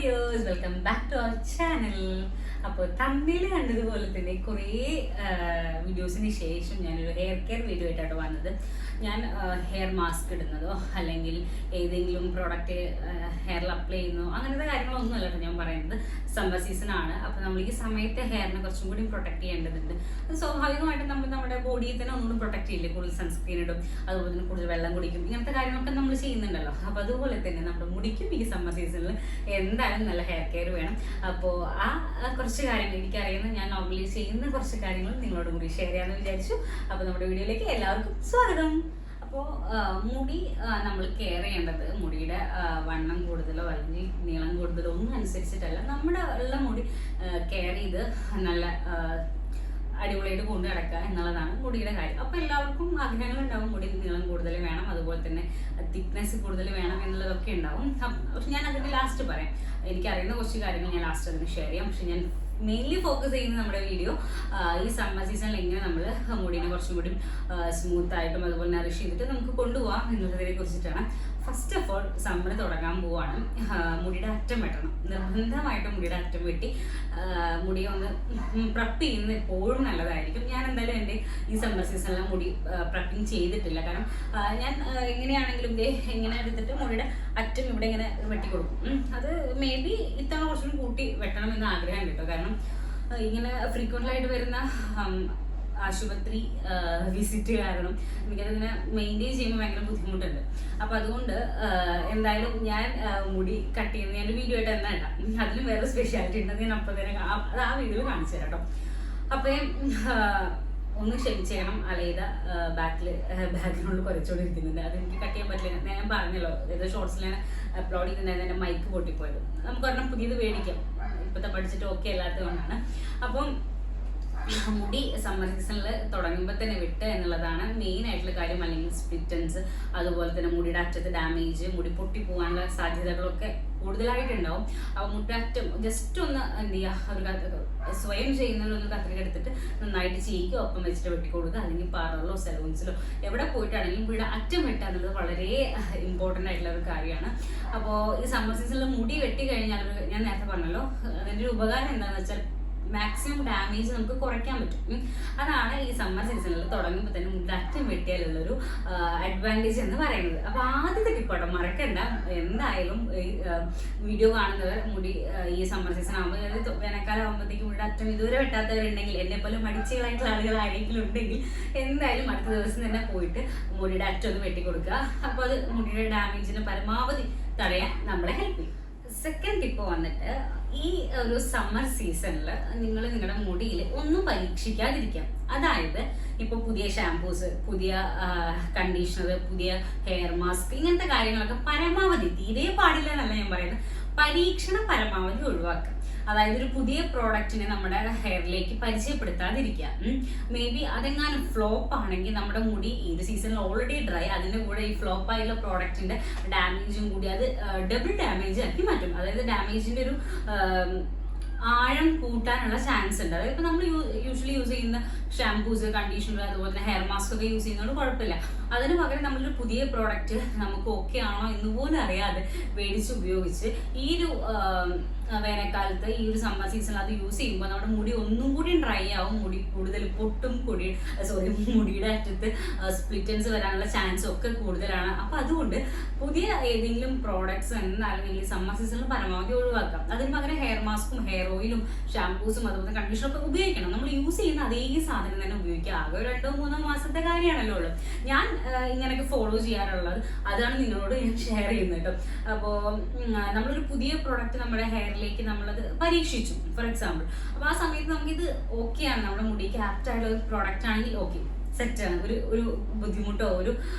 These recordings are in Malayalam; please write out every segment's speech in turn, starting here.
Dears, welcome back to our channel. അപ്പോൾ തമ്മിൽ കണ്ടതുപോലെ തന്നെ കുറേ വീഡിയോസിന് ശേഷം ഞാനൊരു ഹെയർ കെയർ വീഡിയോ ആയിട്ടാണ് വന്നത്. ഞാൻ ഹെയർ മാസ്ക് ഇടുന്നതോ അല്ലെങ്കിൽ ഏതെങ്കിലും പ്രോഡക്റ്റ് ഹെയറിൽ അപ്ലൈ ചെയ്യുന്നതോ അങ്ങനത്തെ കാര്യങ്ങളൊന്നും അല്ല ഞാൻ പറയുന്നത്. സമ്മർ സീസൺ ആണ്. അപ്പോൾ നമ്മൾ ഈ സമയത്ത് ഹെയറിനെ കുറച്ചും കൂടി പ്രൊട്ടക്ട് ചെയ്യേണ്ടതുണ്ട്. സ്വാഭാവികമായിട്ടും നമ്മൾ നമ്മുടെ ബോഡിയിൽ തന്നെ ഒന്നുകൂടി പ്രൊട്ടക്ട് ചെയ്യില്ലേ, കൂടുതൽ സൺസ്ക്രീൻ ഇടും, അതുപോലെ തന്നെ കൂടുതൽ വെള്ളം കുടിക്കും, ഇങ്ങനത്തെ കാര്യങ്ങളൊക്കെ നമ്മൾ ചെയ്യുന്നുണ്ടല്ലോ. അപ്പോൾ അതുപോലെ തന്നെ നമ്മുടെ മുടിക്കും ഈ സമ്മർ സീസണിൽ എന്തായാലും നല്ല ഹെയർ കെയർ വേണം. അപ്പോൾ ആ കുറച്ച് കാര്യങ്ങൾ എനിക്കറിയുന്ന, ഞാൻ നോർമലി ചെയ്യുന്ന കുറച്ച് കാര്യങ്ങൾ നിങ്ങളോട് കൂടി ഷെയർ ചെയ്യാമെന്ന് വിചാരിച്ചു. അപ്പോൾ നമ്മുടെ വീഡിയോയിലേക്ക് എല്ലാവർക്കും സ്വാഗതം. അപ്പോൾ മുടി നമ്മൾ കെയർ ചെയ്യേണ്ടത് മുടിയുടെ വണ്ണം കൂടുതലോ അല്ലെങ്കിൽ നീളം കൂടുതലോ ഒന്നും അനുസരിച്ചിട്ടല്ല. നമ്മുടെ ഉള്ള മുടി കെയർ ചെയ്ത് നല്ല അടിപൊളിയായിട്ട് കൊണ്ടു നടക്കുക എന്നുള്ളതാണ് മുടിയുടെ കാര്യം. അപ്പോൾ എല്ലാവർക്കും ആഗ്രഹങ്ങളുണ്ടാവും, മുടി നീളം കൂടുതൽ വേണം, അതുപോലെ തന്നെ തിക്നെസ് കൂടുതൽ വേണം എന്നുള്ളതൊക്കെ ഉണ്ടാവും. പക്ഷെ ഞാൻ അതിന് ലാസ്റ്റ് പറയാം. എനിക്കറിയുന്ന കുറച്ച് കാര്യങ്ങൾ ഞാൻ ലാസ്റ്റ് അതിന് ഷെയർ ചെയ്യാം. പക്ഷെ ഞാൻ മെയിൻലി ഫോക്കസ് ചെയ്യുന്ന നമ്മുടെ വീഡിയോ ഈ സമ്മർ സീസണിൽ എങ്ങനെ നമ്മൾ മുടിനെ കുറച്ചും കൂടി സ്മൂത്തായിട്ടും അതുപോലെ നറിഷ് ചെയ്തിട്ട് നമുക്ക് കൊണ്ടുപോകാം എന്നുള്ളതിനെ കുറിച്ചിട്ടാണ്. ഫസ്റ്റ് ഓഫ് ഓൾ സമ്മർ തുടങ്ങാൻ പോവാണ്. മുടിയുടെ അറ്റം വെട്ടണം, നിർബന്ധമായിട്ടും മുടിയുടെ അറ്റം വെട്ടി മുടി ഒന്ന് പ്രപ്പ് ചെയ്യുന്നത് എപ്പോഴും നല്ലതായിരിക്കും. ഞാൻ എന്തായാലും എൻ്റെ ഈ സമ്മർ സീസണിൽ മുടി പ്രപ്പിങ് ചെയ്തിട്ടില്ല. കാരണം ഞാൻ എങ്ങനെയാണെങ്കിലും ഇങ്ങനെ എടുത്തിട്ട് മുടിയുടെ അറ്റം ഇവിടെ ഇങ്ങനെ വെട്ടിക്കൊടുക്കും. അത് മേ ബി ഇത്തവണ കുറച്ചുകൂടി കൂട്ടി വെട്ടണം എന്ന് ആഗ്രഹം കേട്ടോ. കാരണം ഇങ്ങനെ ഫ്രീക്വൻ്റായിട്ട് വരുന്ന ആശുപത്രി വിസിറ്റ് കാരണം എനിക്കതിങ്ങനെ മെയിൻറ്റെയിൻ ചെയ്യുമ്പോൾ ഭയങ്കര ബുദ്ധിമുട്ടുണ്ട്. അപ്പോൾ അതുകൊണ്ട് എന്തായാലും ഞാൻ മുടി കട്ട് ചെയ്യുന്നത് ഞാനൊരു വീഡിയോ ആയിട്ട് തന്നെ ഇടാം. അതിലും വേറെ സ്പെഷ്യാലിറ്റി ഉണ്ട്, ഞാൻ അപ്പോൾ തന്നെ അത് ആ വീഡിയോയിൽ കാണിച്ചു തരാം കേട്ടോ. അപ്പോൾ ഒന്ന് ക്ഷമിച്ചേക്കണം, അലൈത ബാക്ക്ഗ്രൗണ്ടിൽ കുറച്ചുകൊണ്ടിരിക്കുന്നുണ്ട്. അത് എനിക്ക് കട്ട് ചെയ്യാൻ പറ്റില്ല. ഞാൻ പറഞ്ഞല്ലോ, ഏതോ ഷോർട്സിൽ ഞാൻ അപ്ലോഡ് ചെയ്തിട്ടുണ്ടായിരുന്നു, എൻ്റെ മൈക്ക് പൊട്ടിപ്പോയത്. നമുക്ക് ഒരെണ്ണം പുതിയത് മേടിക്കാം, ഇപ്പോഴത്തെ പഠിച്ചിട്ട് ഓക്കെ അല്ലാത്തത് കൊണ്ടാണ്. അപ്പം മുടി സമ്മർ സീസണിൽ തുടങ്ങുമ്പോൾ തന്നെ വെട്ടുക എന്നുള്ളതാണ് മെയിൻ ആയിട്ടുള്ള കാര്യം. അല്ലെങ്കിൽ സ്പ്ലിറ്റൻസ്, അതുപോലെ തന്നെ മുടിയുടെ അറ്റത്ത് ഡാമേജ്, മുടി പൊട്ടി പോകാനുള്ള സാധ്യതകളൊക്കെ കൂടുതലായിട്ടുണ്ടാവും. അപ്പോൾ മുട്ടറ്റം ജസ്റ്റ് ഒന്ന് എന്ത് ചെയ്യുക, ഒരു സ്വയം ചെയ്യുന്നതിലൊന്ന് കത്രിക എടുത്തിട്ട് നന്നായിട്ട് ചീക്ക് ഒപ്പം വെച്ചിട്ട് വെട്ടിക്കൊടുക്കുക. അല്ലെങ്കിൽ പാർലറിലോ സലൂൺസിലോ എവിടെ പോയിട്ടാണെങ്കിലും മുടിയുടെ അറ്റം വെട്ടുക എന്നുള്ളത് വളരെ ഇമ്പോർട്ടൻ്റ് ആയിട്ടുള്ള ഒരു കാര്യമാണ്. അപ്പോൾ ഈ സമ്മർ സീസണിൽ മുടി വെട്ടി കഴിഞ്ഞാൽ ഞാൻ നേരത്തെ പറഞ്ഞല്ലോ, അതിൻ്റെ ഒരു ഉപകാരം എന്താണെന്ന് വെച്ചാൽ മാക്സിമം ഡാമേജ് നമുക്ക് കുറയ്ക്കാൻ പറ്റും. അതാണ് ഈ സമ്മർ സീസണിൽ തുടങ്ങുമ്പോൾ തന്നെ മുടി അറ്റം വെട്ടിയാലുള്ളൊരു അഡ്വാൻറ്റേജ് എന്ന് പറയുന്നത്. അപ്പോൾ ആദ്യത്തെ ടിപ്പാട്ടോ, മറക്കണ്ട. എന്തായാലും വീഡിയോ കാണുന്നവർ മുടി ഈ സമ്മർ സീസൺ ആകുമ്പോൾ, അതായത് വേനൽക്കാലം ആകുമ്പോഴത്തേക്കും മുടിയുടെ അറ്റം ഇതുവരെ വെട്ടാത്തവരുണ്ടെങ്കിൽ, എന്നെപ്പോലെ മടിച്ചുകളായിട്ടുള്ള ആളുകൾ ആരെങ്കിലും ഉണ്ടെങ്കിൽ എന്തായാലും അടുത്ത ദിവസം തന്നെ പോയിട്ട് മുടിയുടെ അറ്റം ഒന്ന് വെട്ടിക്കൊടുക്കുക. അപ്പോൾ അത് മുടിയുടെ ഡാമേജിന് പരമാവധി തടയാൻ നമ്മളെ ഹെൽപ്പ് ചെയ്യും. സെക്കൻഡ് ടിപ്പ് വന്നിട്ട്, ഈ ഒരു സമ്മർ സീസണിൽ നിങ്ങൾ നിങ്ങളുടെ മുടിയിൽ ഒന്നും പരീക്ഷിക്കാതിരിക്കാം. അതായത് ഇപ്പോൾ പുതിയ ഷാംപൂസ്, പുതിയ കണ്ടീഷണർ, പുതിയ ഹെയർ മാസ്ക്, ഇങ്ങനത്തെ കാര്യങ്ങളൊക്കെ പരമാവധി, തീരെ പാടില്ല എന്നല്ല ഞാൻ പറയുന്നത്, പരീക്ഷണം പരമാവധി ഒഴിവാക്കുക. അതായത് ഒരു പുതിയ പ്രോഡക്റ്റിനെ നമ്മുടെ ഹെയറിലേക്ക് പരിചയപ്പെടുത്താതിരിക്കുക. മേ ബി അതെങ്ങാനും ഫ്ലോപ്പ് ആണെങ്കിൽ നമ്മുടെ മുടി ഈ ഒരു സീസണിൽ ഓൾറെഡി ഡ്രൈ, അതിൻ്റെ കൂടെ ഈ ഫ്ലോപ്പ് ആയുള്ള പ്രോഡക്റ്റിന്റെ ഡാമേജും കൂടി അത് ഡബിൾ ഡാമേജ് ആക്കി മാറ്റും. അതായത് ഡാമേജിന്റെ ഒരു ആഴം കൂട്ടാനുള്ള ചാൻസ് ഉണ്ട്. അതായത് ഇപ്പോൾ നമ്മൾ യൂഷ്വലി യൂസ് ചെയ്യുന്ന ഷാംപൂസ്, കണ്ടീഷണർ, അതുപോലെ തന്നെ ഹെയർ മാസ്ക് ഒക്കെ യൂസ് ചെയ്യുന്നതുകൊണ്ട് കുഴപ്പമില്ല. അതിന് പകരം നമ്മളൊരു പുതിയ പ്രോഡക്റ്റ് നമുക്ക് ഓക്കെ ആണോ എന്ന് പോലും അറിയാതെ മേടിച്ച് ഉപയോഗിച്ച് ഈ ഒരു വേനൽക്കാലത്ത് ഈ ഒരു സമ്മർ സീസണിൽ അത് യൂസ് ചെയ്യുമ്പോൾ നമ്മുടെ മുടി ഒന്നും കൂടി ഡ്രൈ ആവും, മുടി കൂടുതൽ പൊട്ടും, മുടിയുടെ അറ്റത്ത് സ്പ്ലിറ്റൻസ് വരാനുള്ള ചാൻസ് ഒക്കെ കൂടുതലാണ്. അപ്പോൾ അതുകൊണ്ട് പുതിയ ഏതെങ്കിലും പ്രോഡക്ട്സ് എന്തായാലും ഈ സമ്മർ സീസണിൽ പരമാവധി ഒഴിവാക്കാം. അതിന് പകരം ഹെയർ മാസ്കും ഹെയർ ഓയിലും ഷാംപൂസും അതുപോലെ കണ്ടീഷണറൊക്കെ ഉപയോഗിക്കണം. നമ്മൾ യൂസ് ചെയ്യുന്ന അതേ സാധനം തന്നെ ഉപയോഗിക്കുക. ആകെ 2-3 മാസത്തെ കാര്യമാണല്ലോ ഉള്ളൂ. ഞാൻ ഇങ്ങനെയൊക്കെ ഫോളോ ചെയ്യാറുള്ളത്, അതാണ് നിങ്ങളോട് ഞാൻ ഷെയർ ചെയ്യുന്നത് കേട്ടോ. അപ്പോൾ നമ്മളൊരു പുതിയ പ്രോഡക്റ്റ് നമ്മുടെ ഹെയറിലേക്ക് നമ്മളത് പരീക്ഷിച്ചു, ഫോർ എക്സാമ്പിൾ. അപ്പോൾ ആ സമയത്ത് നമുക്കിത് ഓക്കെയാണ്, നമ്മുടെ മുടിക്ക് ആപ്റ്റ് ആയിട്ടുള്ള ഒരു പ്രോഡക്റ്റ് ആണെങ്കിൽ ഓക്കെ, സെറ്റാണ്, ഒരു ബുദ്ധിമുട്ടോ ഒരു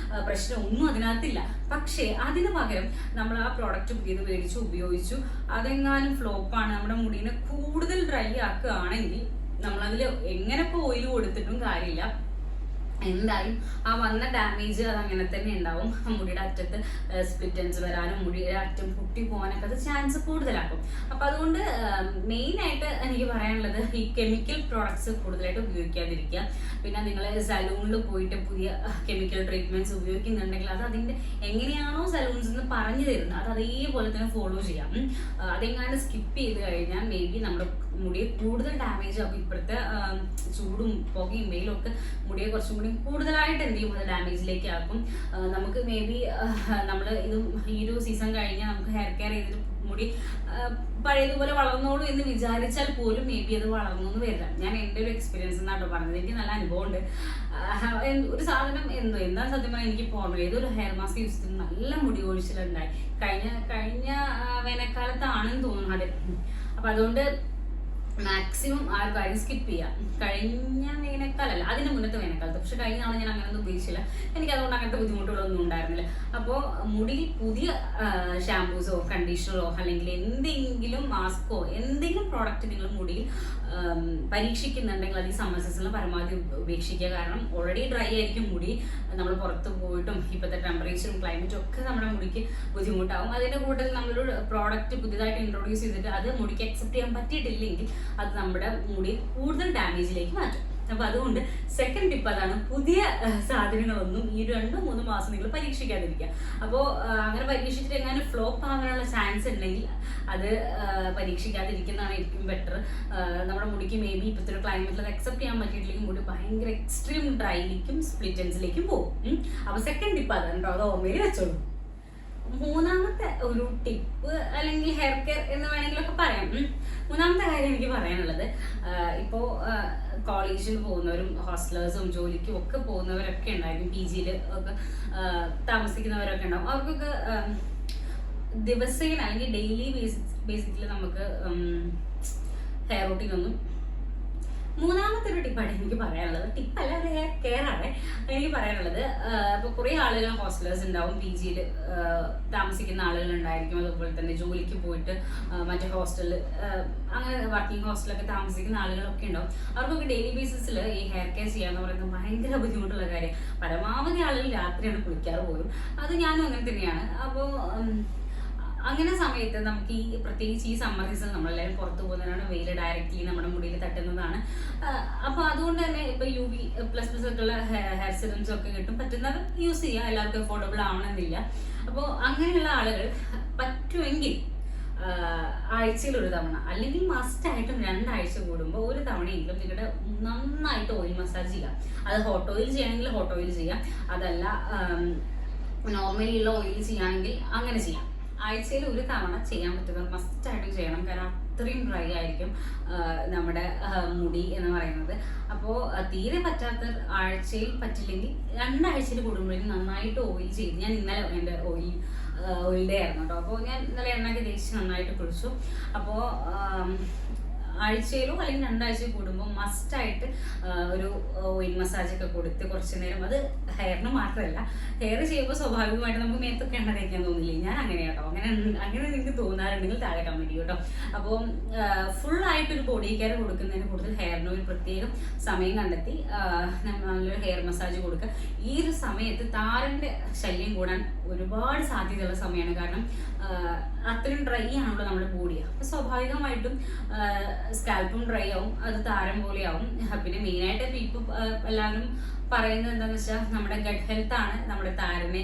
പ്രശ്നമോ ഒന്നും അതിനകത്തില്ല. പക്ഷേ അതിന് പകരം നമ്മൾ ആ പ്രോഡക്റ്റ് പുതിയത് മേടിച്ചു ഉപയോഗിച്ചു, അതെങ്ങാനും ഫ്ലോപ്പാണ്, നമ്മുടെ മുടീനെ കൂടുതൽ ഡ്രൈ ആക്കുകയാണെങ്കിൽ നമ്മളതിൽ എങ്ങനെ ഇപ്പോൾ ഓയിൽ കൊടുത്തിട്ടും കാര്യമില്ല, എന്തായാലും ആ വന്ന ഡാമേജ് അത് അങ്ങനെ തന്നെ ഉണ്ടാവും. മുടിയുടെ അറ്റത്ത് സ്പ്ലിറ്റ് എൻഡ്സ് വരാനും മുടിയുടെ അറ്റം പൊട്ടി പോകാനൊക്കെ അത് ചാൻസ് കൂടുതലാക്കും. അപ്പം അതുകൊണ്ട് മെയിനായിട്ട് എനിക്ക് പറയാനുള്ളത് ഈ കെമിക്കൽ പ്രോഡക്ട്സ് കൂടുതലായിട്ട് ഉപയോഗിക്കാതിരിക്കുക. പിന്നെ നിങ്ങൾ സലൂണിൽ പോയിട്ട് പുതിയ കെമിക്കൽ ട്രീറ്റ്മെന്റ്സ് ഉപയോഗിക്കുന്നുണ്ടെങ്കിൽ അത് അതിൻ്റെ എങ്ങനെയാണോ സലൂൺസ് എന്ന് പറഞ്ഞു തരുന്നത് അത് അതേപോലെ തന്നെ ഫോളോ ചെയ്യാം. അതെങ്ങാണ്ട് സ്കിപ്പ് ചെയ്ത് കഴിഞ്ഞാൽ മേ ബി നമ്മുടെ മുടിയെ കൂടുതൽ ഡാമേജ് ആകും. ഇപ്പോഴത്തെ ചൂടും പുകയും വെയിലും ഒക്കെ മുടിയെ കുറച്ചും കൂടി കൂടുതലായിട്ട് എന്ത് ചെയ്യും, അത് ഡാമേജിലേക്ക് ആക്കും. നമുക്ക് മേ ബി നമ്മൾ ഈ ഒരു സീസൺ കഴിഞ്ഞാൽ നമുക്ക് ഹെയർ കെയർ ചെയ്തിട്ട് മുടി പഴയതുപോലെ വളർന്നോളൂ എന്ന് വിചാരിച്ചാൽ പോലും മേ ബി അത് വളർന്നു എന്ന് വരില്ല. ഞാൻ എൻ്റെ ഒരു എക്സ്പീരിയൻസ് എന്നാട്ടോ പറഞ്ഞത്. എനിക്ക് നല്ല അനുഭവമുണ്ട്. ഒരു സാധനം എന്താ സത്യം പറഞ്ഞാൽ എനിക്ക് പോകണം ഏതൊരു ഹെയർ മാസ്ക് യൂസ് ചെയ്ത് നല്ല മുടി കൊഴിച്ചിലുണ്ടായി. കഴിഞ്ഞ വേനൽക്കാലത്താണെന്ന് തോന്നുന്നു അത്. അപ്പം അതുകൊണ്ട് മാക്സിമം ആ ഒരു കാര്യം സ്കിപ്പ് ചെയ്യാം. കഴിഞ്ഞ വേനൽക്കാലല്ല, അതിന് മുന്നത്തെ വേനൽക്കാലത്ത്. പക്ഷെ കഴിഞ്ഞ നാളെ ഞാൻ അങ്ങനെയൊന്നും ഉപയോഗിച്ചില്ല. എനിക്ക് അതുകൊണ്ട് അങ്ങനത്തെ ബുദ്ധിമുട്ടുകളൊന്നും ഉണ്ടായിരുന്നില്ല. അപ്പോൾ മുടിയിൽ പുതിയ ഷാംപൂസോ കണ്ടീഷണറോ അല്ലെങ്കിൽ എന്തെങ്കിലും മാസ്കോ എന്തെങ്കിലും പ്രോഡക്റ്റ് നിങ്ങൾ മുടിയിൽ പരീക്ഷിക്കുന്നുണ്ടെങ്കിൽ അത് ഈ സമ്മർ സീസണിൽ പരമാവധി ഉപേക്ഷിക്കുക. കാരണം ഓൾറെഡി ഡ്രൈ ആയിരിക്കും മുടി. നമ്മൾ പുറത്ത് പോയിട്ടും ഇപ്പോഴത്തെ ടെമ്പറേച്ചറും ക്ലൈമറ്റും ഒക്കെ നമ്മുടെ മുടിക്ക് ബുദ്ധിമുട്ടാവും. അതിൻ്റെ കൂട്ടത്തിൽ നമ്മളൊരു പ്രോഡക്റ്റ് പുതിയതായിട്ട് ഇൻട്രൊഡ്യൂസ് ചെയ്തിട്ട് അത് മുടിക്ക് അക്സെപ്റ്റ് ചെയ്യാൻ പറ്റിയിട്ടില്ലെങ്കിൽ അത് നമ്മുടെ മുടി കൂടുതൽ ഡാമേജിലേക്ക് മാറ്റും. അപ്പൊ അതുകൊണ്ട് സെക്കൻഡ് ടിപ്പ് അതാണ്, പുതിയ സാധനങ്ങളൊന്നും ഈ 2-3 മാസം നിങ്ങൾ പരീക്ഷിക്കാതിരിക്കുക. അപ്പോൾ അങ്ങനെ പരീക്ഷിച്ചിട്ട് എങ്ങനെ ഫ്ലോപ്പ് ആകാനുള്ള ചാൻസ് ഉണ്ടെങ്കിൽ അത് പരീക്ഷിക്കാതിരിക്കുന്നതാണ് ഏറ്റവും ബെറ്റർ. നമ്മുടെ മുടിക്ക് മേ ബി ഇപ്പോഴത്തെ ഒരു ക്ലൈമറ്റിൽ അത് അക്സെപ്റ്റ് ചെയ്യാൻ പറ്റിയിട്ടില്ലെങ്കിൽ മുടി ഭയങ്കര എക്സ്ട്രീം ഡ്രൈയിലേക്കും സ്പ്ലിറ്റ് എൻഡ്സിലേക്കും പോകും. അപ്പൊ സെക്കൻഡ് ടിപ്പ് അതാണ് കേട്ടോ, അത് ഓർമ്മയിൽ വെച്ചോളൂ. മൂന്നാമത്തെ ഒരു ടിപ്പ് അല്ലെങ്കിൽ ഹെയർ കെയർ എന്ന് വേണമെങ്കിലൊക്കെ പറയാം. മൂന്നാമത്തെ കാര്യം എനിക്ക് പറയാനുള്ളത്, ഇപ്പോൾ കോളേജിൽ പോകുന്നവരും ഹോസ്റ്റലേഴ്സും ജോലിക്കും ഒക്കെ പോകുന്നവരൊക്കെ ഉണ്ടായിരിക്കും, PG-യിൽ ഒക്കെ താമസിക്കുന്നവരൊക്കെ ഉണ്ടാവും. അവർക്കൊക്കെ ദിവസേന അല്ലെങ്കിൽ ഡെയിലി ബേസിക്കലി നമുക്ക് ഹെയർ റൂട്ടീനൊന്നും. മൂന്നാമത്തെ ഒരു ടിപ്പാണ് എനിക്ക് പറയാനുള്ളത്. ടിപ്പല്ല, ഒരു ഹെയർ കെയർ ആണ് എനിക്ക് പറയാനുള്ളത്. ഇപ്പോൾ കുറേ ആളുകൾ ഹോസ്റ്റലേഴ്സ് ഉണ്ടാവും, PG-യിൽ താമസിക്കുന്ന ആളുകൾ ഉണ്ടായിരിക്കും, അതുപോലെ തന്നെ ജോലിക്ക് പോയിട്ട് മറ്റേ ഹോസ്റ്റലിൽ അങ്ങനെ വർക്കിംഗ് ഹോസ്റ്റലൊക്കെ താമസിക്കുന്ന ആളുകളൊക്കെ ഉണ്ടാവും. അവർക്കൊക്കെ ഡെയിലി ബേസിസിൽ ഈ ഹെയർ കെയർ ചെയ്യാന്ന് പറയുന്നത് ഭയങ്കര ബുദ്ധിമുട്ടുള്ള കാര്യം. പരമാവധി ആളുകൾ രാത്രിയാണ് കുളിക്കാറ് പോലും. അത് ഞാനും അങ്ങനെ തന്നെയാണ്. അപ്പോൾ അങ്ങനെ സമയത്ത് നമുക്ക് പ്രത്യേകിച്ച് ഈ സമ്മർ സീസൺ നമ്മളെല്ലാവരും പുറത്തു പോകുന്നതാണ്, വെയിൽ ഡയറക്റ്റ്ലി നമ്മുടെ മുടിയിൽ തട്ടുന്നതാണ്. അപ്പോൾ അതുകൊണ്ട് തന്നെ ഇപ്പോൾ UV++ ഒക്കെയുള്ള ഹെയർ സിറംസ് ഒക്കെ കിട്ടും, പറ്റുന്നവർ യൂസ് ചെയ്യാം. എല്ലാവർക്കും അഫോർഡബിൾ ആവണമെന്നില്ല. അപ്പോൾ അങ്ങനെയുള്ള ആളുകൾ പറ്റുമെങ്കിൽ ആഴ്ചയിൽ ഒരു തവണ അല്ലെങ്കിൽ മസ്റ്റായിട്ടും 2 ആഴ്ച കൂടുമ്പോൾ ഒരു തവണയെങ്കിലും നിങ്ങളുടെ നന്നായിട്ട് ഓയിൽ മസാജ് ചെയ്യാം. അത് ഹോട്ട് ഓയിൽ ചെയ്യണമെങ്കിൽ ഹോട്ട് ഓയിൽ ചെയ്യാം, അതല്ല നോർമലി ഉള്ള ഓയിൽ ചെയ്യുകയാണെങ്കിൽ അങ്ങനെ ചെയ്യാം. ആഴ്ചയിൽ ഒരു തവണ ചെയ്യാൻ പറ്റുന്നത് മസ്റ്റായിട്ടും ചെയ്യണം. കാരണം അത്രയും ഡ്രൈ ആയിരിക്കും നമ്മുടെ മുടി എന്ന് പറയുന്നത്. അപ്പോൾ തീരെ പറ്റാത്ത ആഴ്ചയിൽ പറ്റില്ലെങ്കിൽ 2 ആഴ്ചയിൽ കൂടുമ്പോഴേക്കും നന്നായിട്ട് ഓയിൽ ചെയ്ത്, ഞാൻ ഇന്നലെ എൻ്റെ ഓയിൽ ഡേ ആയിരുന്നു കേട്ടോ. അപ്പോൾ ഞാൻ ഇന്നലെ എണ്ണയൊക്കെ തേച്ച് നന്നായിട്ട് കുളിച്ചു. അപ്പോൾ ആഴ്ചയിലോ അല്ലെങ്കിൽ 2 ആഴ്ച കൂടുമ്പോൾ മസ്റ്റായിട്ട് ഒരു ഓയിൽ മസാജ് ഒക്കെ കൊടുത്ത് കുറച്ച് നേരം, അത് ഹെയറിന് മാത്രമല്ല, ഹെയർ ചെയ്യുമ്പോൾ സ്വാഭാവികമായിട്ട് നമുക്ക് മേത്തൊക്കെ എണ്ണ തേക്കാൻ തോന്നില്ലേ? ഞാൻ അങ്ങനെ കേട്ടോ. അങ്ങനെ നിങ്ങൾക്ക് തോന്നാറുണ്ടെങ്കിൽ താഴെ കമന്റ് ചെയ്യും കേട്ടോ. അപ്പോൾ ഫുള്ളായിട്ടൊരു ബോഡി കെയർ കൊടുക്കുന്നതിന് കൂടുതൽ ഹെയറിന് ഒരു പ്രത്യേകം സമയം കണ്ടെത്തി നല്ലൊരു ഹെയർ മസാജ് കൊടുക്കുക. ഈ ഒരു സമയത്ത് താരൻ്റെ ശല്യം കൂടാൻ ഒരുപാട് സാധ്യതയുള്ള സമയമാണ്. കാരണം അത്രയും ഡ്രൈ ആണല്ലോ നമ്മുടെ ബോഡി. അപ്പോൾ സ്വാഭാവികമായിട്ടും സ്കാൽപ്പും ഡ്രൈ ആവും, അത് താരം പോലെയാവും. പിന്നെ മെയിനായിട്ട് ഇപ്പോൾ എല്ലാവരും പറയുന്നത് എന്താണെന്ന് വെച്ചാൽ നമ്മുടെ ഗട്ട് ഹെൽത്ത് ആണ് നമ്മുടെ താരനെ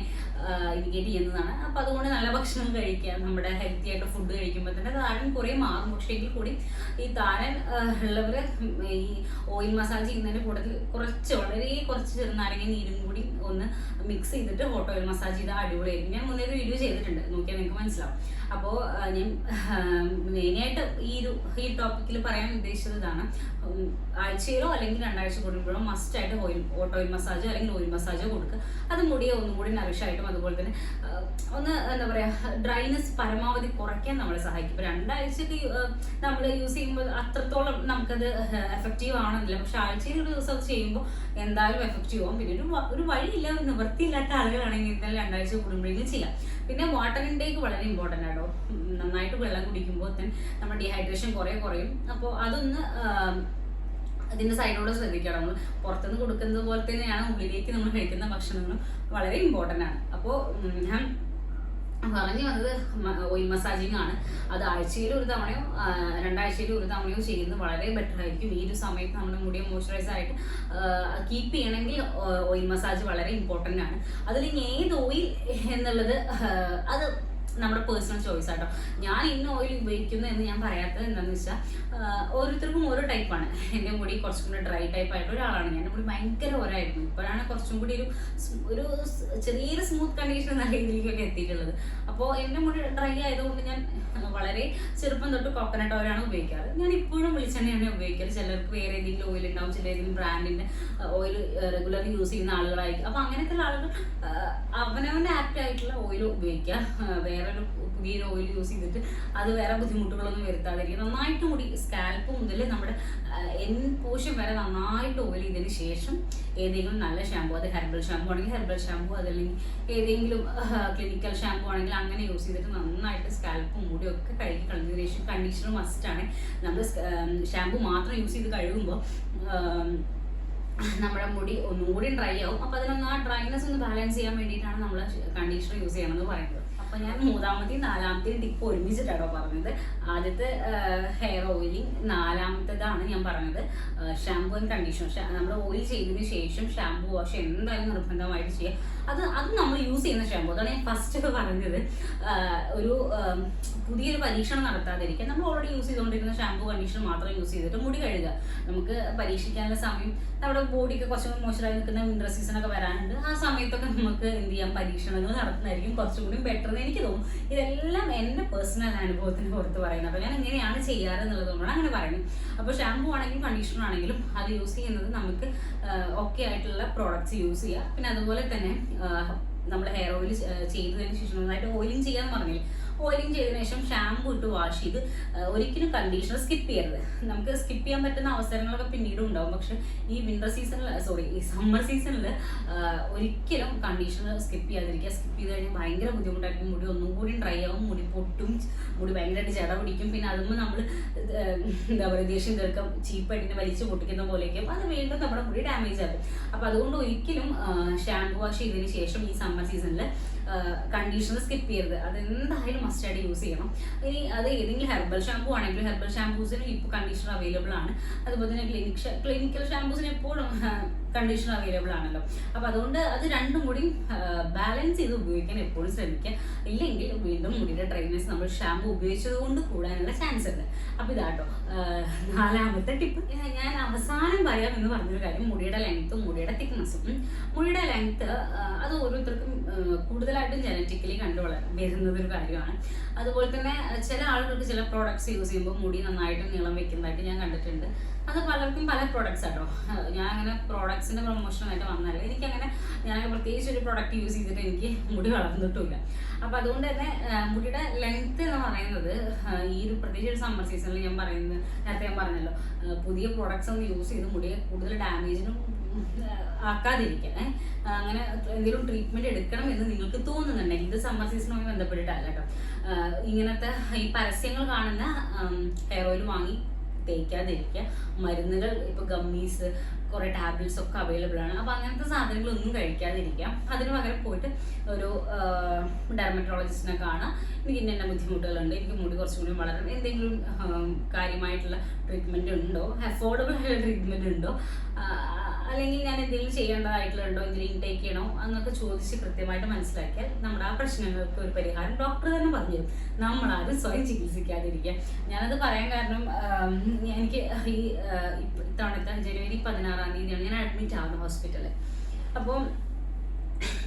ഇൻഡിക്കേറ്റ് ചെയ്യുന്നതാണ്. അപ്പം അതുകൊണ്ട് നല്ല ഭക്ഷണം കഴിക്കുക, നമ്മുടെ ഹെൽത്തി ആയിട്ട് ഫുഡ് കഴിക്കുമ്പോൾ തന്നെ താരൻ കുറേ മാറും. പക്ഷേ എങ്കിൽ കൂടി ഈ താരൻ ഉള്ളവർ ഈ ഓയിൽ മസാജ് ചെയ്യുന്നതിൻ്റെ കൂട്ടത്തിൽ വളരെ കുറച്ച് ചെറുനാരങ്ങ നീരും കൂടി ഒന്ന് മിക്സ് ചെയ്തിട്ട് ഹോട്ട് ഓയിൽ മസാജ് ചെയ്താൽ അടിപൊളിയായിരിക്കും. ഞാൻ മുന്നേ ഒരു വീഡിയോ ചെയ്തിട്ടുണ്ട്, നോക്കിയാൽ നിങ്ങൾക്ക് മനസ്സിലാവും. അപ്പോൾ ഞാൻ മെയിനായിട്ട് ഈ ടോപ്പിക്കിൽ പറയാൻ ഉദ്ദേശിച്ചത് ഇതാണ്. ആഴ്ചയിലോ അല്ലെങ്കിൽ 2 ആഴ്ച കൂടുമ്പോഴോ മസ്റ്റായിട്ട് ഹോട്ട് ഓയിൽ മസാജോ അല്ലെങ്കിൽ ഓയിൽ മസാജോ കൊടുക്കുക. അത് മുടിയെ ഒന്നും കൂടി നറിഷായിട്ടും അതുപോലെ തന്നെ ഒന്ന് എന്താ പറയുക ഡ്രൈനെസ് പരമാവധി കുറയ്ക്കാൻ നമ്മളെ സഹായിക്കും. ഇപ്പോൾ 2 ആഴ്ചക്ക് നമ്മൾ യൂസ് ചെയ്യുമ്പോൾ അത്രത്തോളം നമുക്കത് എഫക്റ്റീവ് ആവണമെന്നില്ല. പക്ഷെ ആഴ്ചയിൽ ഒരു ദിവസം അത് ചെയ്യുമ്പോൾ എന്തായാലും എഫക്റ്റീവ് ആവും. പിന്നെ ഒരു വഴിയില്ല, നിവൃത്തിയില്ലാത്ത ആളുകളാണെങ്കിൽ എന്തായാലും 2 ആഴ്ച കൂടുമ്പോഴേക്കും ചെയ്യാം. പിന്നെ വാട്ടർ ഇൻടേക്ക് വളരെ ഇമ്പോർട്ടൻ്റ് ആണോ. നന്നായിട്ട് വെള്ളം കുടിക്കുമ്പോൾ തന്നെ നമ്മുടെ ഡീഹൈഡ്രേഷൻ കുറയും. അപ്പോൾ അതൊന്ന് അതിൻ്റെ സൈഡോട് ശ്രദ്ധിക്കണം. നമ്മൾ പുറത്തുനിന്ന് കൊടുക്കുന്നത് പോലെ തന്നെയാണ് ഉള്ളിലേക്ക് നമ്മൾ കഴിക്കുന്ന ഭക്ഷണങ്ങളും വളരെ ഇമ്പോർട്ടൻ്റ് ആണ്. അപ്പോൾ ഞാൻ പറഞ്ഞു വന്നത് ഓയിൽ മസാജിങ് ആണ്. അത് ആഴ്ചയിൽ ഒരു തവണയോ 2 ആഴ്ചയിൽ ഒരു തവണയോ ചെയ്യുന്നത് വളരെ ബെറ്റർ ആയിരിക്കും. ഈ ഒരു സമയത്ത് നമ്മുടെ മുടിയെ മോയ്സ്ചറൈസ് ആയിട്ട് കീപ്പ് ചെയ്യണമെങ്കിൽ ഓയിൽ മസാജ് വളരെ ഇമ്പോർട്ടൻ്റ് ആണ്. അതിൽ ഏത് ഓയിൽ എന്നുള്ളത് അത് നമ്മുടെ പേഴ്സണൽ ചോയ്സ് ആട്ടോ. ഞാൻ ഇന്ന ഓയിൽ ഉപയോഗിക്കുന്നു എന്ന് ഞാൻ പറയാത്തത് എന്താണെന്ന് വെച്ചാൽ ഓരോരുത്തർക്കും ഓരോ ടൈപ്പാണ്. എൻ്റെ മുടി കുറച്ചും കൂടി ഡ്രൈ ടൈപ്പ് ആയിട്ടുള്ള ഒരാളാണ് ഞാൻ. എൻ്റെ മുടി ഭയങ്കര ഓരായിരുന്നു. ഇപ്പോഴാണ് കുറച്ചും കൂടി ഒരു ചെറിയൊരു സ്മൂത്ത് കണ്ടീഷൻ എന്ന രീതിയിലേക്കൊക്കെ എത്തിയിട്ടുള്ളത്. അപ്പോൾ എൻ്റെ മുടി ഡ്രൈ ആയതുകൊണ്ട് ഞാൻ വളരെ ചെറുപ്പം തൊട്ട് കോക്കനട്ട് ഓയിലാണ് ഉപയോഗിക്കാറ്. ഞാൻ ഇപ്പോഴും വെളിച്ചെണ്ണയാണ് ഉപയോഗിക്കാറ്. ചിലർക്ക് വേറെ ഏതെങ്കിലും ഓയിൽ ഉണ്ടാവും, ചില ഏതെങ്കിലും ബ്രാൻഡിൻ്റെ ഓയിൽ റെഗുലർലി യൂസ് ചെയ്യുന്ന ആളുകളായിരിക്കും. അപ്പോൾ അങ്ങനത്തെ ആളുകൾ അവനവൻ്റെ ആപ്റ്റ് ആയിട്ടുള്ള ഓയിൽ ഉപയോഗിക്കുക. വേറൊരു പുതിയൊരു ഓയിൽ യൂസ് ചെയ്തിട്ട് അത് വേറെ ബുദ്ധിമുട്ടുകളൊന്നും വരുത്താതിരിക്കുക. നന്നായിട്ട് മുടി സ്കാൽപ്പ് മുതൽ നമ്മുടെ എൻ പോഷൻ വരെ നന്നായിട്ട് ഓയിൽ ചെയ്തതിന് ശേഷം ഏതെങ്കിലും നല്ല ഷാമ്പു, അത് ഹെർബൽ ഷാമ്പു ആണെങ്കിൽ ഹെർബൽ ഷാമ്പു, അതല്ലെങ്കിൽ ഏതെങ്കിലും ക്ലിനിക്കൽ ഷാമ്പു ആണെങ്കിൽ അങ്ങനെ യൂസ് ചെയ്തിട്ട് നന്നായിട്ട് സ്കാൽപ്പും മുടിയും ഒക്കെ കഴുകി കളഞ്ഞതിന് ശേഷം കണ്ടീഷണർ മസ്റ്റാണ്. നമ്മൾ ഷാമ്പു മാത്രം യൂസ് ചെയ്ത് കഴുകുമ്പോൾ നമ്മുടെ മുടി ഒന്നും കൂടി ഡ്രൈ ആവും. അപ്പോൾ അതിനൊന്ന് ആ ഡ്രൈനെസ് ഒന്ന് ബാലൻസ് ചെയ്യാൻ വേണ്ടിയിട്ടാണ് നമ്മൾ കണ്ടീഷണർ യൂസ് ചെയ്യണമെന്ന് പറയുന്നത്. അപ്പോൾ ഞാൻ 3ാമത്തെയും 4ാമത്തെയും ടിപ്പ് ഒരുമിച്ചിട്ടാണോ പറഞ്ഞത്. ആദ്യത്തെ ഹെയർ ഓയിലിംഗ്, 4ാമത്തേതാണ് ഞാൻ പറഞ്ഞത് ഷാമ്പു ആൻഡ് കണ്ടീഷണർ. നമ്മൾ ഓയിൽ ചെയ്തതിന് ശേഷം ഷാമ്പു വാഷ് എന്തായാലും നിർബന്ധമായിട്ട് ചെയ്യുക. അത് നമ്മൾ യൂസ് ചെയ്യുന്ന ഷാമ്പു, അതാണ് ഞാൻ ഫസ്റ്റ് പറഞ്ഞത്. ഒരു പുതിയൊരു പരീക്ഷണം നടത്താതിരിക്കുക. നമ്മൾ ഓൾറെഡി യൂസ് ചെയ്തുകൊണ്ടിരിക്കുന്ന ഷാമ്പു കണ്ടീഷണർ മാത്രം യൂസ് ചെയ്തിട്ട് മുടി കഴുകുക. നമുക്ക് പരീക്ഷിക്കാനുള്ള സമയം, നമ്മുടെ ബോഡിക്ക് കുറച്ചും മോശമായി നിൽക്കുന്ന വിന്റർ സീസണൊക്കെ വരാനുണ്ട്. ആ സമയത്തൊക്കെ നമുക്ക് എന്ത് ചെയ്യാം, പരീക്ഷണങ്ങൾ നടത്തുന്നതായിരിക്കും കുറച്ചും കൂടി ബെറ്റർ എന്ന് എനിക്ക് തോന്നും. ഇതെല്ലാം എൻ്റെ പേഴ്സണൽ അനുഭവത്തിന് പുറത്ത് പറയുന്നത്. അപ്പോൾ ഞാൻ എങ്ങനെയാണ് ചെയ്യാറ് എന്നുള്ളതുകൊണ്ടാണ് അങ്ങനെ പറയുന്നത്. അപ്പോൾ ഷാമ്പു ആണെങ്കിലും കണ്ടീഷണർ ആണെങ്കിലും അത് യൂസ് ചെയ്യുന്നത് നമുക്ക് ഓക്കെ ആയിട്ടുള്ള പ്രോഡക്റ്റ്സ് യൂസ് ചെയ്യുക. പിന്നെ അതുപോലെ തന്നെ നമ്മൾ ഹെയർ ഓയിൽ ചെയ്തതിന് ശേഷം നന്നായിട്ട് ഓയിലിംഗ് ചെയ്യാന്ന് പറഞ്ഞില്ലേ, ഓയിലിംഗ് ചെയ്തതിനു ശേഷം ഷാമ്പു ഇട്ട് വാഷ് ചെയ്ത് ഒരിക്കലും കണ്ടീഷണർ സ്കിപ്പ് ചെയ്യരുത്. നമുക്ക് സ്കിപ്പ് ചെയ്യാൻ പറ്റുന്ന അവസരങ്ങളൊക്കെ പിന്നീടും ഉണ്ടാവും. പക്ഷെ ഈ വിന്റർ സീസണിൽ ഈ സമ്മർ സീസണിൽ ഒരിക്കലും കണ്ടീഷണർ സ്കിപ്പ് ചെയ്യാതിരിക്കുക. സ്കിപ്പ് ചെയ്ത് കഴിഞ്ഞാൽ ഭയങ്കര ബുദ്ധിമുട്ടായിരിക്കും. മുടി ഒന്നും കൂടി ഡ്രൈ ആവും, മുടി പൊട്ടും, മുടി ഭയങ്കരമായിട്ട് ജട പിടിക്കും. പിന്നെ അതുമ്പോൾ നമ്മൾ എന്താ പറയുക, ദേഷ്യം തീർക്കാം, ചീപ്പായിട്ട് വലിച്ചു പൊട്ടിക്കുന്ന പോലെയൊക്കെയും അത് വീണ്ടും നമ്മുടെ മുടി ഡാമേജ് ആകും. അപ്പോൾ അതുകൊണ്ട് ഒരിക്കലും ഷാമ്പു വാഷ് ചെയ്തതിന് ശേഷം ഈ സമ്മർ സീസണിൽ കണ്ടീഷണർ സ്കിപ്പ് ചെയ്യരുത്. അതെന്തായാലും മസ്റ്റായിട്ട് യൂസ് ചെയ്യണം. ഇനി അത് ഏതെങ്കിലും ഹെർബൽ ഷാമ്പു ആണെങ്കിലും ഹെർബൽ ഷാമ്പൂസിന് ഇപ്പോൾ കണ്ടീഷണർ അവൈലബിൾ ആണ്. അതുപോലെ തന്നെ ക്ലിനിക്കൽ ഷാമ്പൂസിന് എപ്പോഴും കണ്ടീഷണർ അവൈലബിൾ ആണല്ലോ. അപ്പോൾ അതുകൊണ്ട് അത് രണ്ടും കൂടി ബാലൻസ് ചെയ്ത് ഉപയോഗിക്കാൻ എപ്പോഴും ശ്രമിക്കുക. ഇല്ലെങ്കിൽ വീണ്ടും മുടിയുടെ ഡ്രൈനെസ് നമ്മൾ ഷാമ്പു ഉപയോഗിച്ചത് കൊണ്ട് കൂടാനുള്ള ചാൻസ് ഉണ്ട്. അപ്പോൾ ഇതാട്ടോ 4ാമത്തെ ടിപ്പ്. ഞാൻ അവസാനം പറയാം എന്ന് പറഞ്ഞൊരു കാര്യം, മുടിയുടെ ലെങ്ത്തും മുടിയുടെ തിക്നെസ്സും. മുടിയുടെ ലെങ്ത്ത് അത് ഓരോരുത്തർക്കും കൂടുതലായിട്ടും ജനറ്റിക്കലി വരുന്നതൊരു കാര്യമാണ്. അതുപോലെ തന്നെ ചില ആളുകൾക്ക് ചില പ്രോഡക്ട്സ് യൂസ് ചെയ്യുമ്പോൾ മുടി നന്നായിട്ട് നീളം വെക്കുന്നതായിട്ട് ഞാൻ കണ്ടിട്ടുണ്ട്. അത് പലർക്കും പല പ്രോഡക്ട്സ് ആട്ടോ. ഞാൻ അങ്ങനെ പ്രോഡക്ട്സിന്റെ പ്രൊമോഷനായിട്ട് വന്നതല്ല. എനിക്കങ്ങനെ ഞാൻ പ്രത്യേകിച്ച് ഒരു പ്രോഡക്റ്റ് യൂസ് ചെയ്തിട്ട് എനിക്ക് മുടി വളർന്നിട്ടില്ല. അപ്പോൾ അതുകൊണ്ട് തന്നെ മുടിയുടെ ലെങ്ത് എന്ന് പറയുന്നത് ഈ ഒരു പ്രത്യേകിച്ച് ഒരു സമ്മർ സീസണിൽ ഞാൻ പറയുന്നത്, നേരത്തെ ഞാൻ പറഞ്ഞല്ലോ, പുതിയ പ്രോഡക്ട്സ് ഒന്ന് യൂസ് ചെയ്ത് മുടിയെ കൂടുതൽ ഡാമേജിനും ആക്കാതിരിക്കുക. അങ്ങനെ എന്തെങ്കിലും ട്രീറ്റ്മെന്റ് എടുക്കണം എന്ന് നിങ്ങൾക്ക് തോന്നുന്നുണ്ടെങ്കിൽ, ഇത് സമ്മർ സീസണുമായി ബന്ധപ്പെട്ടിട്ടല്ല കേട്ടോ, ഇങ്ങനത്തെ ഈ പരസ്യങ്ങൾ കാണുന്ന ഹെയർ ഓയിൽ വാങ്ങി തേക്കാതിരിക്കുക. മരുന്നുകൾ ഇപ്പോൾ ഗമ്മീസ്, കുറേ ടാബ്ലറ്റ്സ് ഒക്കെ അവൈലബിൾ ആണ്. അപ്പോൾ അങ്ങനത്തെ സാധനങ്ങളൊന്നും കഴിക്കാതിരിക്കാം. അതിന് പകരം പോയിട്ട് ഒരു ഡെർമറ്റോളജിസ്റ്റിനെ കാണാം. എനിക്ക് ഇന്ന ബുദ്ധിമുട്ടുകളുണ്ട്, എനിക്ക് മുടി കുറച്ചും കൂടി വളരണം, എന്തെങ്കിലും കാര്യമായിട്ടുള്ള ട്രീറ്റ്മെൻറ്റ് ഉണ്ടോ, അഫോർഡബിൾ ആയിട്ടുള്ള ട്രീറ്റ്മെൻറ്റ് ഉണ്ടോ, അല്ലെങ്കിൽ ഞാൻ എന്തെങ്കിലും ചെയ്യേണ്ടതായിട്ടുണ്ടോ, എന്തെങ്കിലും ഇൻടേക്ക് ചെയ്യണോ എന്നൊക്കെ ചോദിച്ച് കൃത്യമായിട്ട് മനസ്സിലാക്കിയാൽ നമ്മുടെ ആ പ്രശ്നങ്ങൾക്ക് ഒരു പരിഹാരം ഡോക്ടർ തന്നെ പറഞ്ഞു തരും. നമ്മളാരും സ്വയം ചികിത്സിക്കാതിരിക്കുക. ഞാനത് പറയാൻ കാരണം, എനിക്ക് ഈ ഇത്തവണത്തെ ജനുവരി 16-ാം തീയതിയാണ് ഞാൻ അഡ്മിറ്റ് ആവുന്നത് ഹോസ്പിറ്റലിൽ. അപ്പോൾ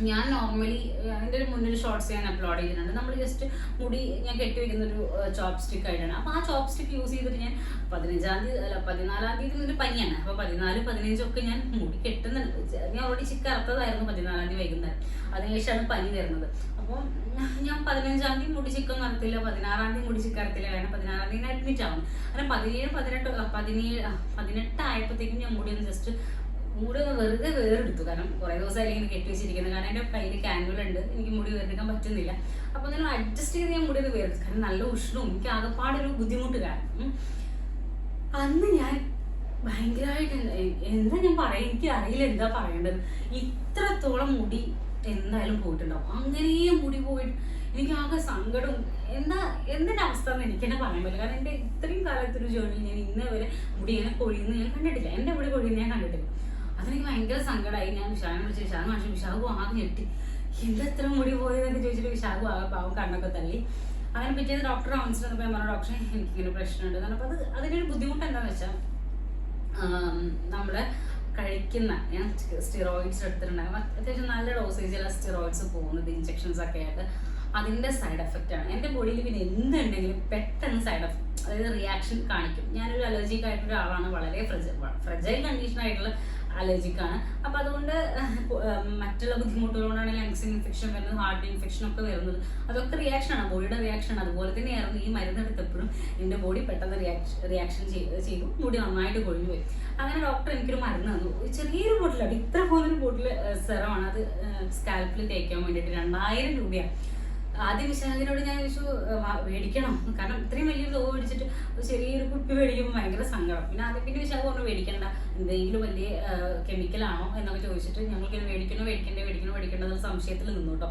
ഞാൻ നോർമലി എൻ്റെ ഒരു മുന്നിൽ ഷോർട്സ് ഞാൻ അപ്ലോഡ് ചെയ്തിട്ടുണ്ട്. നമ്മൾ ജസ്റ്റ് മുടി ഞാൻ കെട്ടിവെക്കുന്ന ഒരു ചോപ്പ് സ്റ്റിക്ക് ആയിട്ടാണ്. അപ്പോൾ ആ ചോപ്പ് സ്റ്റിക്ക് യൂസ് ചെയ്തിട്ട് ഞാൻ 14-ാം തീയതി ഒരു പനിയാണ്. അപ്പോൾ 14, 15 ഒക്കെ ഞാൻ മുടി കെട്ടുന്നുണ്ട്. ഞാൻ ഓൾറെഡി ചിക്കറുത്തതായിരുന്നു 14-ാം തീയതി വൈകുന്നേരം. അതിനുശേഷമാണ് പനി വരുന്നത്. അപ്പോൾ ഞാൻ 15-ാം തീയതി മുടി ചിക്കൻ നടത്തില്ല, 16-ാം തീയതി മുടി ചിക്കറത്തില്ല, കാരണം 16-ാം തീയതി അഡ്മിറ്റ് ആവുന്നു. അങ്ങനെ 18 ആയപ്പോഴത്തേക്കും ഞാൻ മുടി ഒന്ന് ജസ്റ്റ് മുടി വെറുതെ വേറെടുത്തു. കാരണം കുറേ ദിവസമായിട്ട് ഇങ്ങനെ കെട്ടി വെച്ചിരിക്കുന്നത്. കാരണം എൻ്റെ കയ്യിൽ ക്യാനുവൽ ഉണ്ട്, എനിക്ക് മുടി വേറെടുക്കാൻ പറ്റുന്നില്ല. അപ്പോൾ ഞാൻ അഡ്ജസ്റ്റ് ചെയ്ത് ഞാൻ മുടി ഒന്ന് വേറെടുത്തു. കാരണം നല്ല ഉഷ്ണവും എനിക്ക് ആകെപ്പാടൊരു ബുദ്ധിമുട്ട് കാരണം അന്ന് ഞാൻ ഭയങ്കരമായിട്ട് എന്താ ഞാൻ പറയാ, എനിക്ക് അറിയില്ല എന്താ പറയേണ്ടത്. ഇത്രത്തോളം മുടി എന്തായാലും പോയിട്ടുണ്ടാവും. അങ്ങനെ മുടി പോയിട്ട് എനിക്ക് ആകെ സങ്കടവും എന്തിന്റെ അവസ്ഥ എന്ന് എനിക്ക് തന്നെ പറയാൻ പറ്റില്ല. കാരണം എൻ്റെ ഇത്രയും കാലത്തൊരു ജേർണി ഞാൻ ഇന്ന് വരെ മുടി ഇങ്ങനെ കൊഴിയുന്ന ഞാൻ കണ്ടിട്ടില്ല. എൻ്റെ മുടി കൊഴിയുന്ന ഞാൻ കണ്ടിട്ടില്ല. അതെനിക്ക് ഭയങ്കര സങ്കടമായി. ഞാൻ വിശാഖനെ വിളിച്ച് വിശാഖം കാണിച്ചു. വിശാഖും ആകെ ഞെട്ടി, എന്തെത്ര മുടി പോയതെന്നൊക്കെ ചോദിച്ചിട്ട് വിശാഖും ആകെ പാവം കണ്ണൊക്കെ തള്ളി. അങ്ങനെ പിറ്റേന്ന് ഡോക്ടറെ കാണിച്ചിട്ട് വന്നപ്പോൾ ഞാൻ പറഞ്ഞു, ഡോക്ടറെ എനിക്കിങ്ങനെ പ്രശ്നമുണ്ട്. അപ്പോൾ അതിനൊരു ബുദ്ധിമുട്ട് എന്താണെന്ന് വെച്ചാൽ നമ്മള് കഴിക്കുന്ന, ഞാൻ സ്റ്റിറോയിഡ്സ് എടുത്തിട്ടുണ്ടാകും. അത്യാവശ്യം നല്ല ഡോസേജിലുള്ള സ്റ്റിറോയിഡ്സ് പോകുന്നത്, ഇഞ്ചക്ഷൻസ് ഒക്കെ ആയിട്ട്. അതിൻ്റെ സൈഡ് എഫക്റ്റ് ആണ്. എൻ്റെ ബോഡിയിൽ പിന്നെ എന്തുണ്ടെങ്കിലും പെട്ടെന്ന് സൈഡ് എഫക്ട്, അതായത് റിയാക്ഷൻ കാണിക്കും. ഞാനൊരു അലർജിക് ആയിട്ടുള്ള ഒരാളാണ്, വളരെ ഫ്രജൈൽ കണ്ടീഷൻ ആയിട്ടുള്ള അലർജിക്കാണ്. അപ്പോൾ അതുകൊണ്ട് മറ്റുള്ള ബുദ്ധിമുട്ടുകളോടാണ് ലങ്സിന് ഇൻഫെക്ഷൻ വരുന്നത്, ഹാർട്ട് ഇൻഫെക്ഷൻ ഒക്കെ വരുന്നത്. അതൊക്കെ റിയാക്ഷനാണ്, ബോഡിയുടെ റിയാക്ഷൻ. അതുപോലെ തന്നെയായിരുന്നു ഈ മരുന്ന് എടുത്തപ്പോഴും എൻ്റെ ബോഡി പെട്ടെന്ന് റിയാക്ഷൻ ചെയ്തു, മുടി നന്നായിട്ട് കൊഴിഞ്ഞു പോയി. അങ്ങനെ ഡോക്ടർ എനിക്കൊരു മരുന്ന് തന്നു, ചെറിയൊരു ബോട്ടിലാണ്, ഇത്ര പോലൊരു ബോട്ടിൽ സെറമാണ്. അത് സ്കാൽപ്പിൽ തേക്കാൻ വേണ്ടിയിട്ട് 2000 രൂപയാണ്. ആദ്യം വിശാഖിനോട് ഞാൻ ചോദിച്ചു മേടിക്കണം, കാരണം ഇത്രയും വലിയൊരു തുക മേടിച്ചിട്ട് ചെറിയൊരു കുപ്പി മേടിക്കുമ്പോൾ ഭയങ്കര സങ്കടം. പിന്നെ വിശാഖ് പറഞ്ഞു മേടിക്കണ്ട, എന്തെങ്കിലും വലിയ കെമിക്കലാണോ എന്നൊക്കെ ചോദിച്ചിട്ട് ഞങ്ങൾക്ക് മേടിക്കേണ്ടത് സംശയത്തിൽ നിന്നു കേട്ടോ.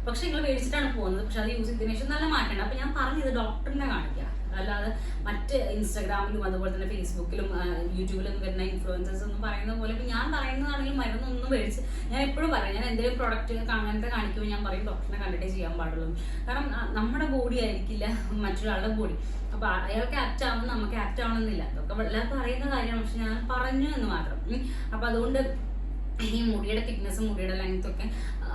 പക്ഷെ നിങ്ങൾ മേടിച്ചിട്ടാണ് പോകുന്നത്. പക്ഷെ അത് യൂസ് ചെയ്തതിനു ശേഷം നല്ല മാറ്റമുണ്ട്. അപ്പോൾ ഞാൻ പറഞ്ഞത് ഡോക്ടറിനെ കാണിക്കുക, അല്ലാതെ മറ്റ് ഇൻസ്റ്റാഗ്രാമിലും അതുപോലെ തന്നെ ഫേസ്ബുക്കിലും യൂട്യൂബിലൊന്നും വരുന്ന ഇൻഫ്ലുവൻസേഴ്സ് ഒന്നും പറയുന്ന പോലെ ഇപ്പം ഞാൻ പറയുന്നതാണെങ്കിലും മരുന്നൊന്നും മേടിച്ച്, ഞാൻ എപ്പോഴും പറയും, ഞാൻ എന്തെങ്കിലും പ്രോഡക്റ്റ് അങ്ങനത്തെ കാണിക്കുമ്പോൾ ഞാൻ പറയും ഡോക്ടറിനെ കണ്ടിട്ടേ ചെയ്യാൻ പാടുള്ളൂ. കാരണം നമ്മുടെ ബോഡി ആയിരിക്കില്ല മറ്റൊരാളുടെ ബോഡി. അപ്പോൾ അയാൾക്ക് ആക്ട് ആവുന്ന നമുക്ക് ആക്ട് ആവണമെന്നില്ല. അതൊക്കെ എല്ലാവർക്കും അറിയുന്ന കാര്യമാണ്. പക്ഷെ ഞാൻ പറഞ്ഞു എന്ന് മാത്രം. അപ്പോൾ അതുകൊണ്ട് ഈ മുടിയുടെ തിക്നെസ്സും മുടിയുടെ ലെങ്ത്തും ഒക്കെ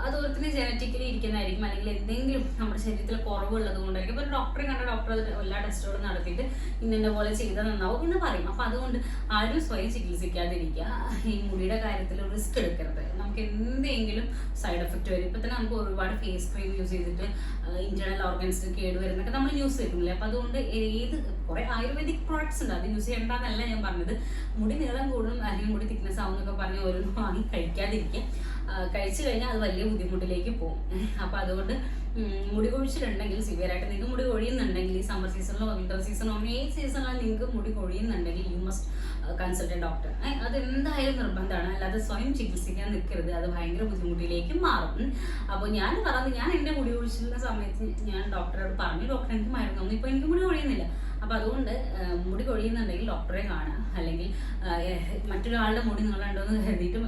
അതുപോലെ തന്നെ ജനറ്റിക്കലി ഇരിക്കുന്നതായിരിക്കും, അല്ലെങ്കിൽ എന്തെങ്കിലും നമ്മുടെ ശരീരത്തിൽ കുറവുള്ളത് കൊണ്ടായിരിക്കും. ഇപ്പോൾ ഒരു ഡോക്ടറെ കണ്ട ഡോക്ടർ എല്ലാ ടെസ്റ്റുകളും നടത്തിയിട്ട് ഇന്ന പോലെ ചെയ്താൽ നന്നാവും എന്ന് പറയും. അപ്പോൾ അതുകൊണ്ട് ആരും സ്വയം ചികിത്സിക്കാതിരിക്കുക. ഈ മുടിയുടെ കാര്യത്തിൽ റിസ്ക് എടുക്കരുത്. നമുക്ക് എന്തെങ്കിലും സൈഡ് എഫക്റ്റ് വരും. ഇപ്പം തന്നെ നമുക്ക് ഒരുപാട് ഫേസ് ക്രീം യൂസ് ചെയ്തിട്ട് ഇന്റേണൽ ഓർഗൻസിന് കേടുവരുന്നൊക്കെ നമ്മൾ ന്യൂസ് കേൾക്കുന്നില്ല. അപ്പോൾ അതുകൊണ്ട് കുറേ ആയുർവേദിക് പ്രോഡക്ട്സ് ഉണ്ട്, അത് യൂസ് ചെയ്യേണ്ടതെന്നല്ല ഞാൻ പറഞ്ഞത്. മുടി നീളം കൂടും അല്ലെങ്കിൽ മുടി തിക്നെസ് ആവും എന്നൊക്കെ പറഞ്ഞ് ഓരോന്നും വാങ്ങി കഴിക്കാതിരിക്കുക. കഴിച്ചു കഴിഞ്ഞാൽ അത് വലിയ ബുദ്ധിമുട്ടിലേക്ക് പോകും. അപ്പോൾ അതുകൊണ്ട് മുടി കൊഴിച്ചിട്ടുണ്ടെങ്കിൽ, സിവിയറായിട്ട് നിങ്ങൾക്ക് മുടി കൊഴിയുന്നുണ്ടെങ്കിൽ, ഈ സമ്മർ സീസണിലോ വിന്റർ സീസണോ ഏത് സീസണിലോ നിങ്ങൾക്ക് മുടി കൊഴിയുന്നുണ്ടെങ്കിൽ you must consult a doctor. അത് എന്തായാലും നിർബന്ധമാണ്. അല്ലാതെ സ്വയം ചികിത്സിക്കാൻ നിൽക്കരുത്, അത് ഭയങ്കര ബുദ്ധിമുട്ടിലേക്ക് മാറും. അപ്പോൾ ഞാൻ എൻ്റെ മുടി കൊഴിച്ചിരുന്ന സമയത്ത് ഞാൻ ഡോക്ടറോട് പറഞ്ഞു, ഡോക്ടർ എനിക്ക് മരുന്ന് തന്നു, ഇപ്പോൾ എനിക്ക് മുടി കൊഴിയുന്നില്ല. അപ്പോൾ അതുകൊണ്ട് മുടി കൊഴിയുന്നുണ്ടെങ്കിൽ ഡോക്ടറെ കാണുക. അല്ലെങ്കിൽ മറ്റൊരാളുടെ മുടി നീളമുണ്ടോ എന്ന് കരുതിയിട്ട്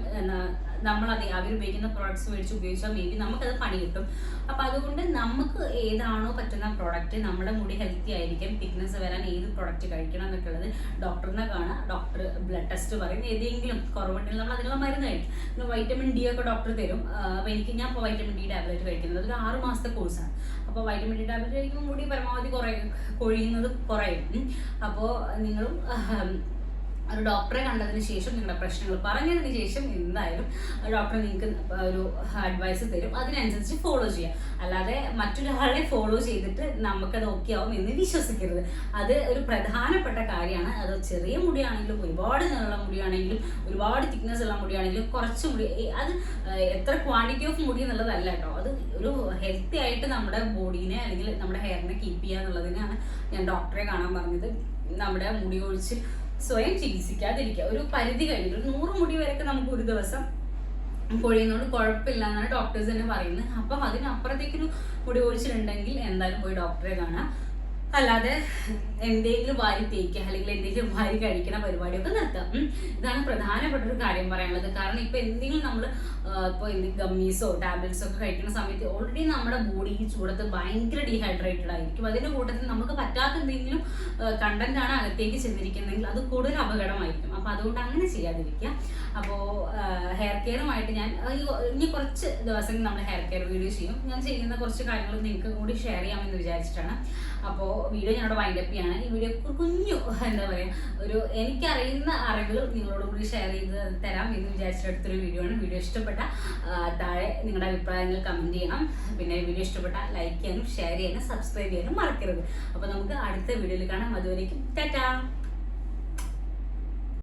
അവർ ഉപയോഗിക്കുന്ന പ്രോഡക്ട്സ് മേടിച്ച് ഉപയോഗിച്ചാൽ മേ ബി നമുക്കത് പണി കിട്ടും. അപ്പോൾ അതുകൊണ്ട് നമുക്ക് ഏതാണോ പറ്റുന്ന പ്രോഡക്റ്റ്, നമ്മുടെ മുടി ഹെൽത്തി ആയിരിക്കും, തിക്നെസ് വരാൻ ഏത് പ്രോഡക്റ്റ് കഴിക്കണം എന്നൊക്കെ ഉള്ളത് ഡോക്ടറിനെ കാണുക. ഡോക്ടർ ബ്ലഡ് ടെസ്റ്റ് പറയും, ഏതെങ്കിലും കുറവുണ്ടെങ്കിൽ നമ്മൾ അതിനുള്ള മരുന്ന് കഴിക്കും. പിന്നെ വൈറ്റമിൻ ഡി ഒക്കെ ഡോക്ടർ തരും. അപ്പോൾ ഞാൻ ഇപ്പോൾ വൈറ്റമിൻ ഡി ടാബ്ലറ്റ് കഴിക്കുന്നത് ഒരു 6 മാസത്തെ കോഴ്സാണ്. അപ്പോൾ വൈറ്റമിൻ ഡി ടാബ്ലറ്റ് കഴിക്കുമ്പോൾ മുടി പരമാവധി കൊഴിയുന്നത് കുറയും. അപ്പോൾ നിങ്ങളും ഒരു ഡോക്ടറെ കണ്ടതിന് ശേഷം നിങ്ങളുടെ പ്രശ്നങ്ങൾ പറഞ്ഞതിന് ശേഷം എന്തായാലും ഡോക്ടർ നിങ്ങൾക്ക് ഒരു അഡ്വൈസ് തരും, അതിനനുസരിച്ച് ഫോളോ ചെയ്യുക. അല്ലാതെ മറ്റൊരാളെ ഫോളോ ചെയ്തിട്ട് നമുക്കത് ഓക്കെ ആവും എന്ന് വിശ്വസിക്കരുത്. അത് ഒരു പ്രധാനപ്പെട്ട കാര്യമാണ്. അത് ചെറിയ മുടിയാണെങ്കിലും, ഒരുപാട് നീളമുള്ള മുടിയാണെങ്കിലും, ഒരുപാട് തിക്നെസ് ഉള്ള മുടിയാണെങ്കിലും, കുറച്ച് മുടി, അത് എത്ര ക്വാണ്ടിറ്റി ഓഫ് മുടി എന്നുള്ളതല്ല കേട്ടോ. അത് ഒരു ഹെൽത്തി ആയിട്ട് നമ്മുടെ ബോഡീനെ അല്ലെങ്കിൽ നമ്മുടെ ഹെയറിനെ കീപ്പ് ചെയ്യുക എന്നുള്ളതിനാണ് ഞാൻ ഡോക്ടറെ കാണാൻ പറഞ്ഞത്. നമ്മുടെ മുടി കൊഴിച്ച് സ്വയം ചികിത്സിക്കാതിരിക്കുക. ഒരു പരിധി കഴിഞ്ഞു, ഒരു 100 മുടി വരെയൊക്കെ നമുക്ക് ഒരു ദിവസം കൊഴിയുന്നതുകൊണ്ട് കുഴപ്പമില്ല എന്നാണ് ഡോക്ടേഴ്സ് തന്നെ പറയുന്നത്. അപ്പം അതിനപ്പുറത്തേക്കൊരു മുടി കൊഴിച്ചിട്ടുണ്ടെങ്കിൽ എന്തായാലും പോയി ഡോക്ടറെ കാണാം. അല്ലാതെ എന്തെങ്കിലും വാരി തേക്കുക അല്ലെങ്കിൽ എന്തെങ്കിലും വാരി കഴിക്കുന്ന പരിപാടിയൊക്കെ നിർത്താം. ഇതാണ് പ്രധാനപ്പെട്ട ഒരു കാര്യം പറയാനുള്ളത്. കാരണം ഇപ്പൊ എന്തെങ്കിലും നമ്മൾ ഇപ്പോൾ ഗമ്മീസോ ടാബ്ലറ്റ്സോ ഒക്കെ കഴിക്കുന്ന സമയത്ത് ഓൾറെഡി നമ്മുടെ ബോഡി ഈ ചൂടത്ത് ഭയങ്കര ഡീഹൈഡ്രേറ്റഡ് ആയിരിക്കും. അതിന്റെ കൂട്ടത്തിൽ നമുക്ക് പറ്റാത്ത എന്തെങ്കിലും കണ്ടന്റ് ആണ് അകത്തേക്ക് ചെന്നിരിക്കുന്നതെങ്കിൽ അത് കൂടുതൽ അപകടമായിരിക്കും. അപ്പൊ അതുകൊണ്ട് അങ്ങനെ ചെയ്യാതിരിക്കുക. അപ്പോൾ ഹെയർ കെയറുമായിട്ട് ഞാൻ ഇനി കുറച്ച് ദിവസങ്ങൾ നമ്മൾ ഹെയർ കെയർ വീഡിയോ ചെയ്യും. ഞാൻ ചെയ്യുന്ന കുറച്ച് കാര്യങ്ങൾ നിങ്ങൾക്ക് കൂടി ഷെയർ ചെയ്യാമെന്ന് വിചാരിച്ചിട്ടാണ്. അപ്പോൾ വീഡിയോ ഞാനവിടെ വൈൻഡപ്പ് ചെയ്യാണ്. ഈ വീഡിയോ കുഞ്ഞു എന്താ പറയുക, ഒരു എനിക്കറിയുന്ന അറിവുകൾ നിങ്ങളോട് കൂടി ഷെയർ ചെയ്ത് തരാം എന്ന് വിചാരിച്ചെടുത്തൊരു വീഡിയോ ആണ്. വീഡിയോ ഇഷ്ടപ്പെട്ട താഴെ നിങ്ങളുടെ അഭിപ്രായങ്ങൾ കമൻറ്റ് ചെയ്യണം. പിന്നെ വീഡിയോ ഇഷ്ടപ്പെട്ട ലൈക്ക് ചെയ്യാനും ഷെയർ ചെയ്യാനും സബ്സ്ക്രൈബ് ചെയ്യാനും മറക്കരുത്. അപ്പോൾ നമുക്ക് അടുത്ത വീഡിയോയിൽ കാണാം. അതുവരേക്കും ടാറ്റാ.